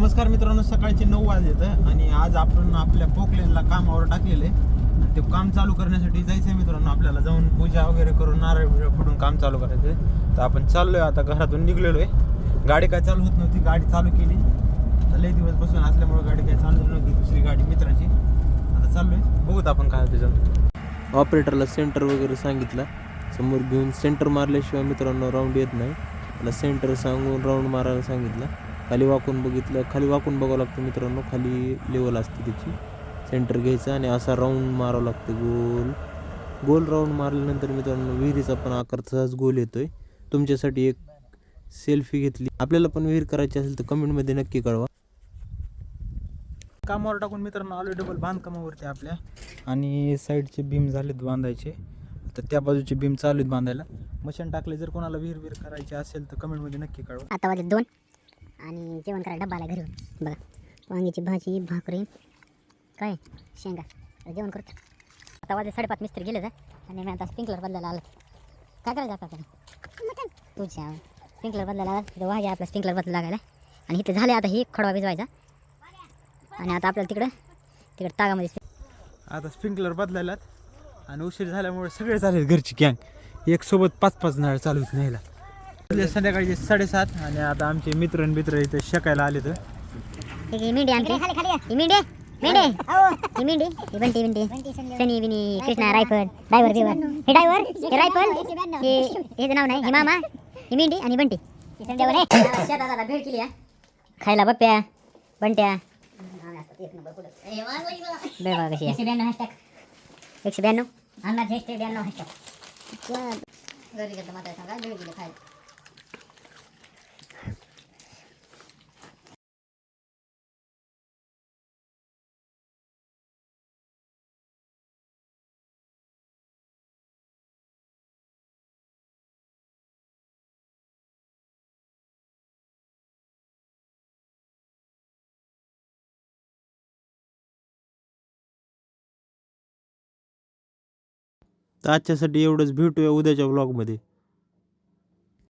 नमस्कार मित्रांनो, सकाळचे 9 वाजलेत आणि आज आपण आपल्या पोकलेनला कामावर टाकलेले आणि ते काम चालू करण्यासाठी जायचं आहे मित्रांनो. आपल्याला जाऊन पूजा वगैरे करून नारळ फोडून काम चालू करायचं आहे. तर आपण चाललोय आता, घरातून निघलेलो आहे. गाडी काय चालू होत नव्हती, गाडी चालू केली तर लई दिवस बसून असल्यामुळे गाडी काय चालू नव्हती, दुसरी गाडी मित्राची. आता चाललोय, बघूत आपण काय होतं जाऊन. ऑपरेटरला सेंटर वगैरे सांगितलं, समोर घेऊन सेंटर मारल्याशिवाय मित्रांनो राऊंड येत नाही. त्याला सेंटर सांगून राऊंड मारायला सांगितलं. खाली वाकून बघितलं, खाली वाकून बघावं लागतं मित्रांनो, खाली लेवल असते त्याची. सेंटर घ्यायचं आणि असा राऊंड मारावं लागतं, गोल गोल राऊंड मारल्यानंतर मित्रांनो विहिरीचा पण आकार सहज गोल येतोय. तुमच्यासाठी एक सेल्फी घेतली. आपल्याला पण विहीर करायची असेल तर कमेंटमध्ये नक्की कळवा. कामावर टाकून मित्रांनो आलो डबल बांधकामावरती आपल्या, आणि साईडचे बीम झालेत बांधायचे, तर त्या बाजूचे बीम चालू आहेत बांधायला. मशीन टाकले. जर कोणाला विहीर करायची असेल तर कमेंटमध्ये नक्की कळवा. आता वाजले 2 आणि जेवण करायला डब्बा आला घरी. बघा, वांग्याची भाजी, भाकरी, काय शेंगा. जेवण करतो. आता वाजले 5:30. मिस्त्री गेले तर आणि मी आता स्प्रिंकलर बदलायला आलं. काय करायचं आता आपण तुझ्या स्प्रिंकलर बदलायला आला. तिथं वाघ्या आपला स्प्रिंकलर बदला लागायला आणि इथे झाले. आता ही खडवा भिजवायचा आणि आता आपल्याला तिकडे तागामध्ये आता स्प्रिंकलर बदलायलात आणि उशीर झाल्यामुळे सगळे झाले घरची गँग एक सोबत 5-5 नाळ चालू आहेत न्यायला. संध्याकाळचे 7:30 आणि आता आमचे मित्र इथे शेकायला आले. तर मेंढी आमची, ही मेंढी ही मेंढी, ही बंटी सनी बिनी कृष्णा रायफल ड्रायव्हर हे ड्रायव्हर हे रायफल हे नाव नाही, हे मामा, ही मेंढी आणि बंटी. शेताला भेट केली खायला बप्प्या बंट्या. बघा कशी 192 अन्नाच 192 हॅशटॅग घरी गेलं मात्र सांगा भेट गेले खायला. तर आजच्यासाठी एवढंच. भेटूया उद्याच्या व्लॉगमध्ये.